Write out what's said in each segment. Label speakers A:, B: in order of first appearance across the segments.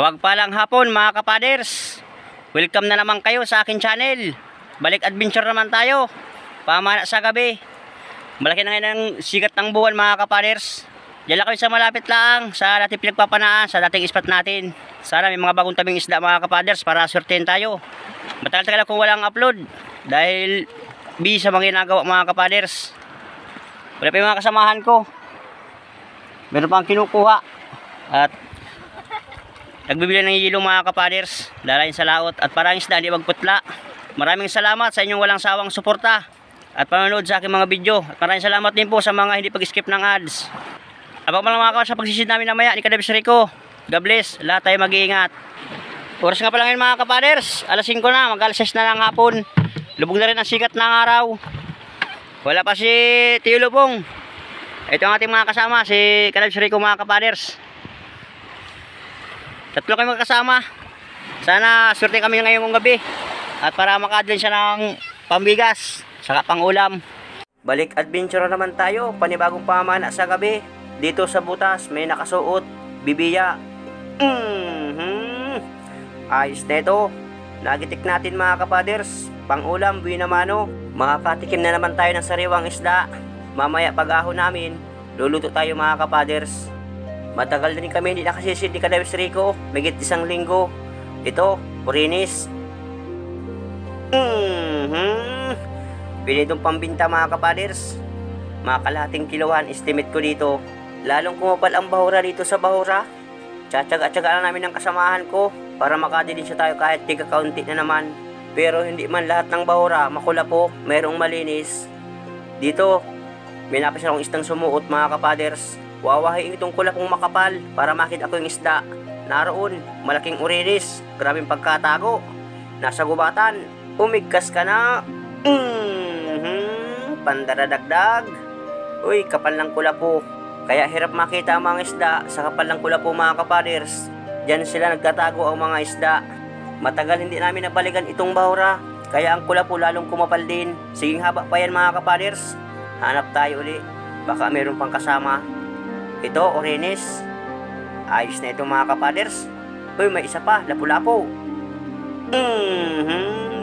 A: Pagpalang hapon mga kapaders, welcome na naman kayo sa akin channel. Balik adventure naman tayo, pamana sa gabi. Malaki na ngayon ang sikat ng buwan mga kapaders. Diyan lang kayo sa malapit lang, sa dating pinagpapanaan, sa dating spot natin. Sana may mga bagong tabing isda mga kapaders para swertein tayo. Matagal-tagal akong walang upload dahil busy sa mga ginagawa mga kapaders. Wala pa yung mga kasamahan ko, meron pang kinukuha at nagbibili ng yelo mga kapaders, dalayin sa laot at parang isda hindi magputla. Maraming salamat sa inyong walang sawang suporta at panonood sa aking mga video. At maraming salamat din po sa mga hindi pag-skip ng ads. Abang mga kapaders sa pagsisid namin namaya ni Kadabis Rico. God bless, lahat tayo mag-iingat. Oras nga pa lang yun mga kapaders, alas 5 na, mag-alas 6 na lang hapon. Lubog na rin ang sikat ng araw. Wala pa si Tio Lubong. Ito ang ating mga kasama, si Kadabis Rico mga kapaders. Tatlo kayo magkasama. Sana swerte kami ngayong gabi at para makadalhin siya ng pambigas saka pang ulam. Balik adventure naman tayo, panibagong pamana sa gabi. Dito sa butas may nakasuot bibiya. Ayos na ito. Nagitik natin mga kapaders, pang ulam buwi na mano. Makakatikim na naman tayo ng sariwang isda. Mamaya pag-ahon namin luluto tayo mga kapaders. Matagal din kami hindi nakasisid ni Kadabis Rico, megit 1 linggo. Ito, Purinis. Pinitong pambinta mga kapaders. Mga kalahating kilohan estimate ko dito. Lalong kumapal ang bahura dito sa bahura. Tsatsaga-tsaga lang namin ng kasamahan ko para makadilin siya tayo kahit tiga kaunti na naman. Pero hindi man lahat ng bahura makula po, mayroong malinis. Dito, may napasin akong isdang sumuot mga kapaders. Wawahiin itong kulapong makapal para makita ko yung isda. Naroon, malaking urinis, grabing pagkatago. Nasa gubatan, umigkas ka na. Pandaradagdag. Uy, kapal ng kulapo. Kaya hirap makita ang mga isda sa kapal ng kulapo mga kapaders. Diyan sila nagtatago ang mga isda. Matagal hindi namin nabalikan itong bahura, kaya ang kulapo lalong kumapal din. Siging haba pa yan mga kapaders. Hanap tayo uli, baka meron pang kasama. Ito, Orenes. Ayos na ito mga kapaders. Uy, may isa pa, lapu-lapo.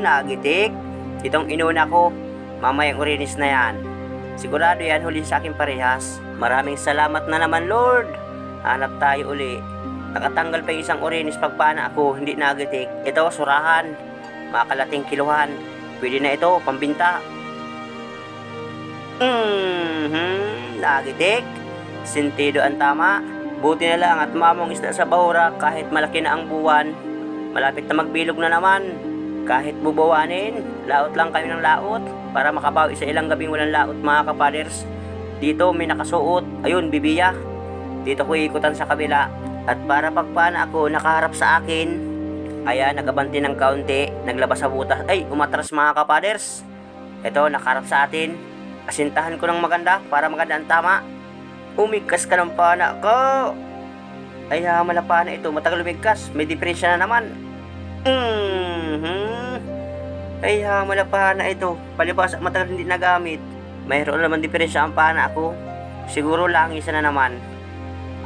A: Nagitik. Itong inuna ko, mamayang Orenes na yan. Sigurado yan huli sa akin parehas. Maraming salamat na naman Lord. Hanap tayo uli. Nakatanggal pa yung isang Orenes pagpana ako, hindi nagitik. Ito, surahan. Mga kalating kiluhan. Pwede na ito, pambinta. Nagitik. Sentido ang tama. Buti na lang at mamong isda sa bahura kahit malaki na ang buwan. Malapit na magbilog na naman. Kahit bubawanin, laot lang kami ng laot para makabawi sa ilang gabing walang laot mga kapaders. Dito may nakasuot. Ayun, bibiya. Dito ko ikutan sa kabila. At para pagpana ako nakaharap sa akin. Kaya nagabanti ng kaunti. Naglabas sa butas. Ay, umatras mga kapaders. Ito, nakaharap sa atin. Asintahan ko ng maganda para maganda ang tama. Umigkas ka ng pana ko. Ay, malapana ito. Matagal umigkas. May diferensya na naman. Ay, malapana ito. Palibas, matagal hindi nagamit. Mayroon naman diferensya ang pana ko. Siguro langisa na naman.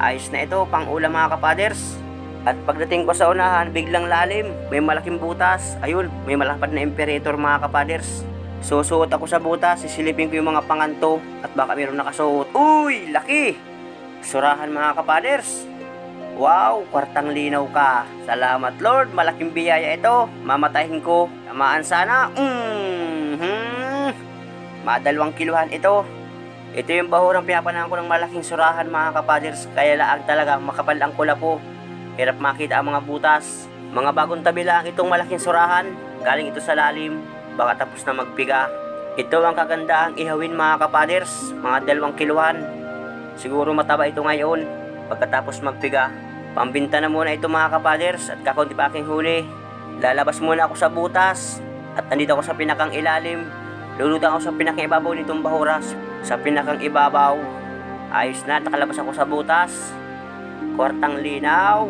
A: Ayos na ito, pang ulam mga kapaders. At pagdating ko sa unahan, biglang lalim. May malaking butas. Ayun, may malapad na imperator mga kapaders. Susuot ako sa butas, sisilipin ko yung mga panganto at baka mayroong nakasuot. Uy, laki! Surahan mga kapaders. Wow, kwartang linaw ka. Salamat Lord, malaking biyaya ito. Mamatahin ko. Tamaan sana. Madalawang kiluhan ito. Ito yung bahurang pinapanahan ko ng malaking surahan mga kapaders, kaya laang talaga makapal ang kulapo. Hirap makita ang mga butas. Mga bagong tabi lang itong malaking surahan, galing ito sa lalim, baka tapos na magpiga. Ito ang kagandaang ihawin mga kapaders, mga 2 kiluhan. Siguro mataba ito ngayon, pagkatapos magpiga. Pambinta na muna ito mga kapaders at kakunti pa aking huli. Lalabas muna ako sa butas at andito ako sa pinakang ilalim. Lulutang ako sa pinakang ibabaw nitong bahuras. Sa pinakang ibabaw. Ayos na, nakalabas ako sa butas. Kwartang linaw.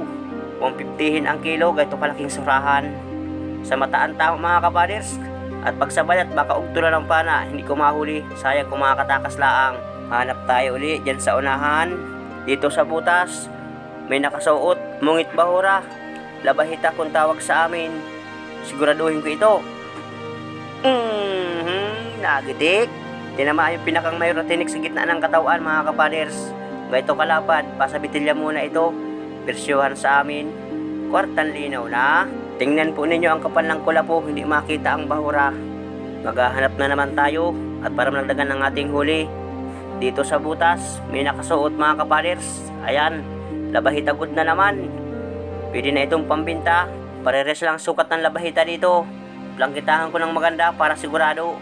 A: 150 ang kilo, ganito kalaking surahan. Sa mataan tama mga kapaders. At pagsabayat baka ugto na ng pana, hindi ko mahuli. Sayang kung makakatakas laang. Hanap tayo uli dyan sa unahan. Dito sa butas, may nakasuot, mungit bahura. Labahita kung tawag sa amin. Siguraduhin ko ito. Nagitik. Tinamaan yung pinakang mayrotinik sa gitna ng katawan mga kapaders. Ganito kalapad, pasabitilya muna ito. Persyuhan sa amin. Kwartang linaw na. Tingnan po ninyo ang kapal ng kulapo, hindi makita ang bahura. Maghahanap na naman tayo at para malagdagan ng ating huli. Dito sa butas, may nakasuot mga kapaders. Ayan, labahita good na naman. Pwede na itong pambinta. Pareres lang sukat ng labahita dito. Plangkitahan ko ng maganda para sigurado.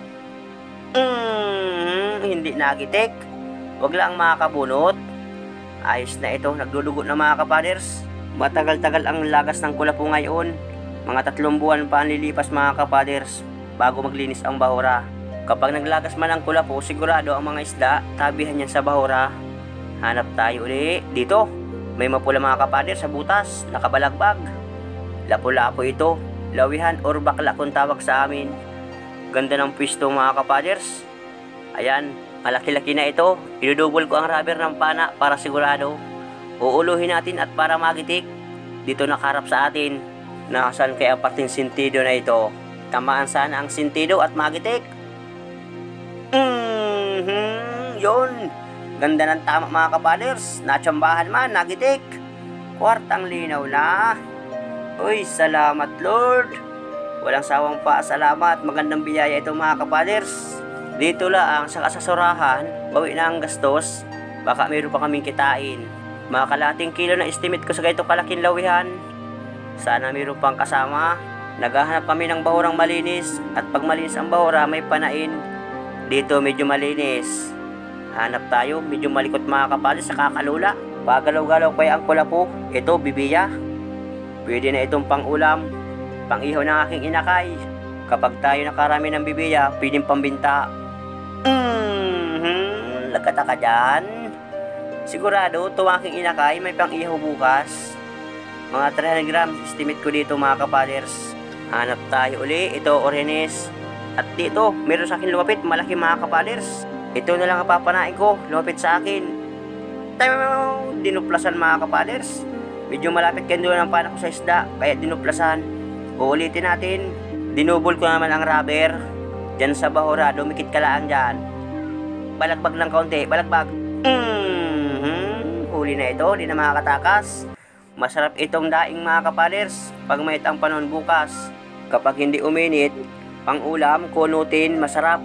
A: Hindi nagitik. Wag lang makakabunot. Ayos na ito, nagdudugo na mga kapaders. Matagal-tagal ang lagas ng kulapo ngayon. Mga 3 buwan pa ang lilipas mga kapaders bago maglinis ang bahura. Kapag naglagas man ang kulapo, sigurado ang mga isda tabihan niyan sa bahura. Hanap tayo uli. Dito, may mapula mga kapaders sa butas, nakabalagbag. Lapu-lapo ito, lawihan or bakla kung tawag sa amin. Ganda ng pwisto mga kapaders. Ayan, malaki-laki na ito. Idudubol ko ang rubber ng pana para sigurado. Uuluhin natin at para magitik. Dito nakarap sa atin. Nasaan kaya ang parting sentido na ito? Tamaan sana ang sentido at magitik. Yun. Ganda ng tama mga kapaders. Natsambahan man, nagitik. Kwartang linaw na. Uy, salamat Lord. Walang sawang salamat. Magandang biyaya ito mga kapaders. Dito lang sa kasasurahan, bawi na ang gastos. Baka mayroon pa kaming kitain. Mga kalating kilo na estimate ko sa ganito kalaking lawihan. Sana mayroon pang kasama. Naghahanap kami ng bahurang malinis. At pag malinis ang bahura, may panain. Dito medyo malinis. Hanap tayo, medyo malikot mga kapaders sa kakalula. Pagalaw-galaw kaya ang kulapo. Ito, bibiya. Pwede na itong pang-ulam. Pang-ihaw ng aking inakay. Kapag tayo nakarami ng bibiya, pwedeng pambinta. Lagkata ka dyan. Sigurado, ito aking inakay, may pang-ihaw bukas. Mga 300 grams, estimate ko dito mga kapaders. Hanap tayo uli, ito orenes. At dito, meron sa akin lumapit, malaki mga kapaders. Ito na lang ang papanain ko, lumapit sa akin. Dinuplasan mga kapaders. Medyo malapit kayo doon ang panak ko sa isda, kaya dinuplasan. Uulitin natin. Dinubol ko naman ang rubber. Diyan sa bahura, dumikit ka lang dyan. Balagbag ng kaunti, balagbag. Huli na ito, di na makakatakas. Masarap itong daing mga kapaders pag mainit ang panahon bukas. Kapag hindi uminit, pang ulam, kunutin, masarap.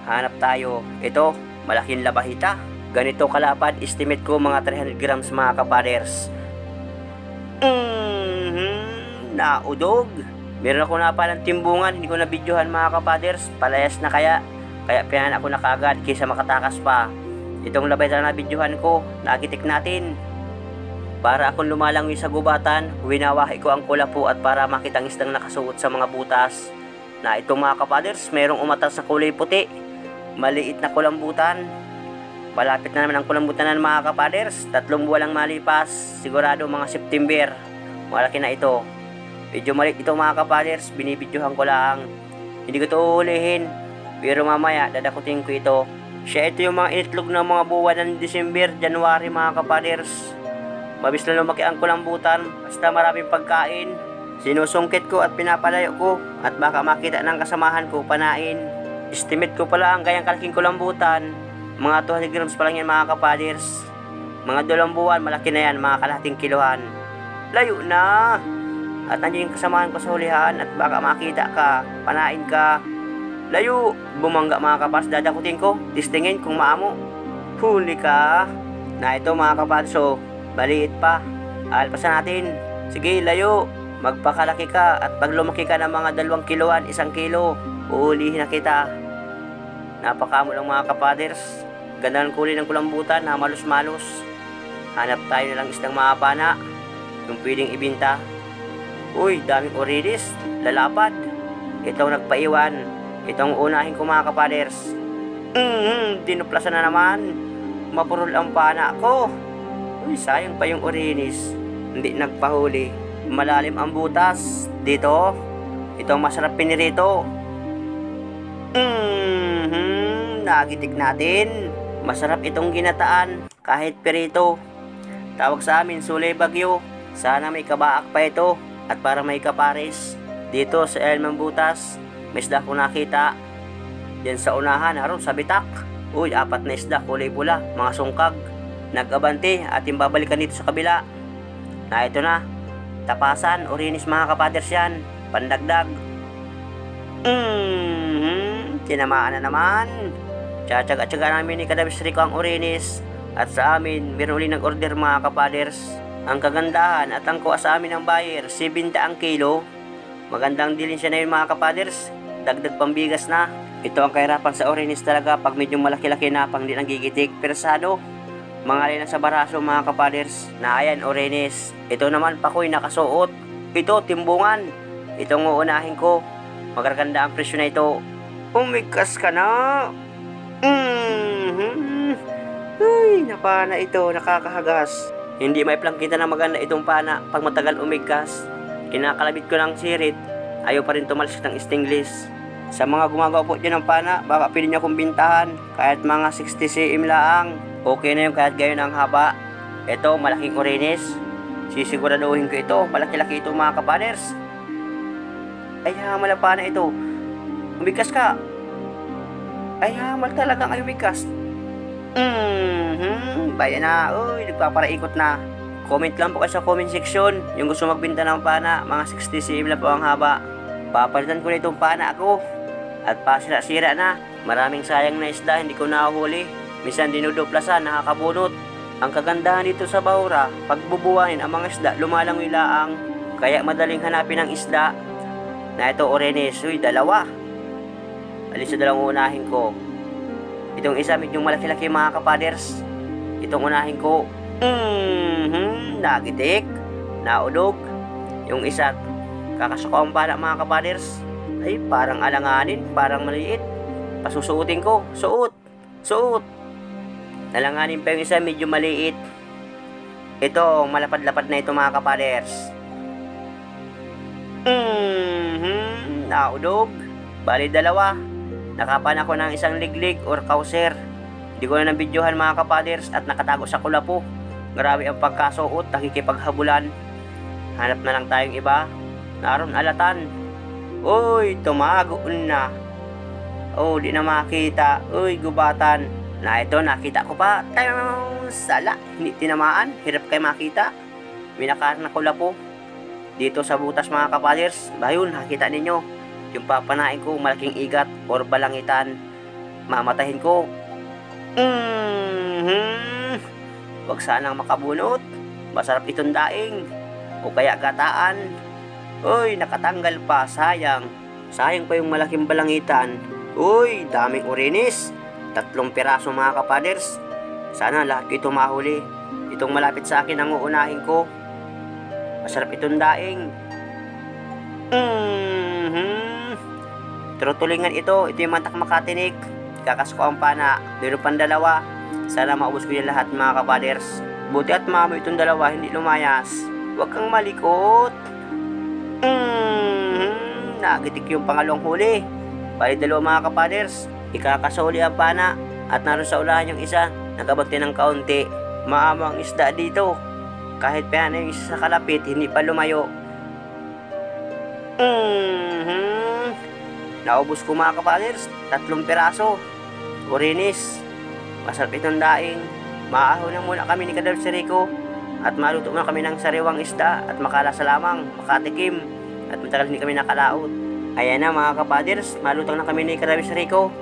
A: Hanap tayo. Ito, malaking labahita. Ganito kalapad, estimate ko mga 300 grams mga kapaders. Naudog. Meron ako na palang timbungan, hindi ko na videohan mga kapaders. Palayas na kaya pinan ako na kagad kaysa makatakas pa. Itong labahita na videohan ko, nagitik natin. Para akong lumalangoy sa gubatan, winawahi ko ang kulapo at para makita ang isdang nakasuot sa mga butas. Na itong mga kapaders, merong umatas na kulay puti. Maliit na kulambutan. Malapit na naman ang kulambutan ng mga kapaders. 3 buwan lang malipas. Sigurado mga September. Malaki na ito. Medyo maliit ito mga kapaders. Binibidyohan ko lang. Hindi ko ito ulihin. Pero mamaya, dadakutin ko ito. Siya ito yung mga initlog ng mga buwan ng December, January mga kapaders. Mabis na lumaki ang kulambutan. Basta maraming pagkain. Sinusungkit ko at pinapalayo ko. At baka makita ng kasamahan ko, panain. Estimate ko pala ang gayang kalaking kulambutan. Mga 200 grams pa lang yan mga kapaders. Mga 2 buwan, malaki na yan, mga kalahating kilohan. Layo na. At nandiyan yung kasamahan ko sa hulihan at baka makita ka, panain ka. Layo. Bumangga mga kapaders, dadakutin ko. Tistingin kung maamo. Huli ka. Na ito mga kapadso, baliit pa. Alpasan natin. Sige, layo. Magpakalaki ka at pag lumaki ka ng mga 2 kiloan, 1 kilo, uulihin na kita. Napakamo lang mga kapaders. Ganda ng kulay ng kulambutan na malus-malus. Hanap tayo na lang isdang maapana yung pwedeng ibinta. Uy, daming orinis. Lalapad. Itong nagpaiwan. Itong unahin ko mga kapaders. Dinuplasan na naman. Mapurol ang pana ko. Uy, sayang pa yung orinis. Hindi nagpahuli. Malalim ang butas. Dito. Itong masarap pinirito. Nagitik natin. Masarap itong ginataan. Kahit pirito. Tawag sa amin, Sulay Bagyo. Sana may kabaak pa ito. At para may kapares. Dito sa Elmang Butas. May isda ko nakita. Diyan sa unahan, aron sa bitak. Uy, 4 na isda, kulay pula, mga sungkag. Nag-abante, ating babalikan dito sa kabila. Na ito na. Tapasan, orinis mga kapaders yan. Pandagdag. Tinamaan na naman. Tsatsaga namin ni Kadabis Rico ang orinis. At sa amin, meron uli nag-order mga kapaders. Ang kagandahan at ang kuha sa amin ng buyer, 70 ang kilo. Magandang dilin siya na yun mga kapaders. Dagdag pambigas na. Ito ang kahirapan sa orinis talaga pag medyo malaki-laki na pang di nagigitik. Persado. Mga linan sa baraso mga kapaders. Na ayan, orinis. Ito naman pakoy nakasuot. Ito, timbungan. Itong uunahin ko. Magaganda ang presyo na ito. Umigkas ka na. Ay, napana ito. Nakakahagas. Hindi may plangkita na maganda itong pana pag matagal umigkas. Kinakalabit ko ng sirit. Ayaw pa rin tumalsik ng stainless. Sa mga gumagawa po dyan ng pana, baka pwede nyo akong bintahan. Kahit mga 60 cm lang. Okay na yung kahit gayon ang haba. Ito, malaking orinis. Sisiguraduhin ko ito. Malaki-laki ito mga kapaders. Ay, hamal ang pana ito. Umigkas ka. Ay, hamal talaga ang umigkas. Bayan na. Uy, nagpaparaikot na. Comment lang po kayo sa comment section. Yung gusto magbinta ng pana, mga 60 cm lang po ang haba. Papalitan ko na itong pana ako. At pasira-sira na. Maraming sayang na isda, hindi ko nahuli. Minsan dinuduplasan, nakakabunot. Ang kagandahan dito sa Bahura, pag bubuhanin ang mga isda, lumalangoy laang. Kaya madaling hanapin ang isda. Na ito orinis. Uy, 2. Alis sa 2 unahin ko. Itong isa medyo malaki-laki mga kapaders. Itong unahin ko. Nagitik. Naudog. Yung isa, kakasuko ang pana mga kapaders. Ay, parang alanganin, parang maliit. Pasusuotin ko. Suot. Nalanganin pa yung isa, medyo maliit. Ito, malapad-lapad na ito mga kapaders. Naudog. Bali 2. Nakapan ako ng isang liglig or kauser. Hindi ko na nabidyohan mga kapaders at nakatago sa kulapo. Grabe ang pagkasuot, nakikipaghabulan. Hanap na lang tayong iba. Naroon alatan. Uy, tumago na. Oh, di na makita. Uy, gubatan. Na ito, nakita ko pa. Sala, hindi tinamaan. Hirap kayo makita. Minakaran na kulapo. Dito sa butas mga kapaders. Bayun, nakita ninyo. Yung papanain ko, malaking igat or balangitan. Mamatahin ko. Huwag sanang makabunot. Masarap itong daing. O kaya gataan. Uy, nakatanggal pa. Sayang. Sayang pa yung malaking balangitan. Uy, daming orinis. 3 piraso mga kapaders. Sana lahat ko ito mahuli. Itong malapit sa akin ang uunahin ko. Masarap itong daing. Turutulingan ito. Ito yung mantak makatinik. Kakas ko ang pana. Meron pang 2. Sana maubos ko yung lahat mga kapaders. Buti at mamo itong 2 hindi lumayas. Huwag kang malikot. Nagitik yung pangalawang huli. Bali 2 mga kapaders. Ikakasuli ang pana. At naroon sa ulahan yung isa. Nagabagti ng kaunti. Maamo ang isda dito. Kahit pa yan yung isa sa kalapit, hindi pa lumayo. Naubos ko mga kapaders. 3 piraso. Orinis. Masarap itong daing. Maahon na muna kami ni Kadabis Rico. At maluto na kami ng sariwang isda. At makalasa lamang. Makatikim. At matagal hindi kami nakalaot. Ayan na mga kapaders. Malutong na kami ni Kadabis Rico.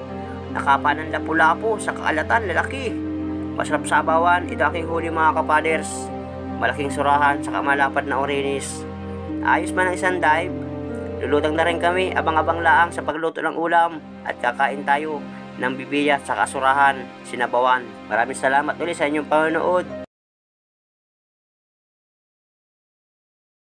A: Nakapanan lapu-lapu sa kaalatan. Lalaki. Masarap sa abawan, ito aking huli mga kapaders. Malaking surahan, saka malapad na orinis. Ayos man ang isang dive. Lulutang na rin kami, abang-abang laang sa pagluto ng ulam. At kakain tayo ng bibiya sa kasurahan, sinabawan. Maraming salamat ulit sa inyong panonood.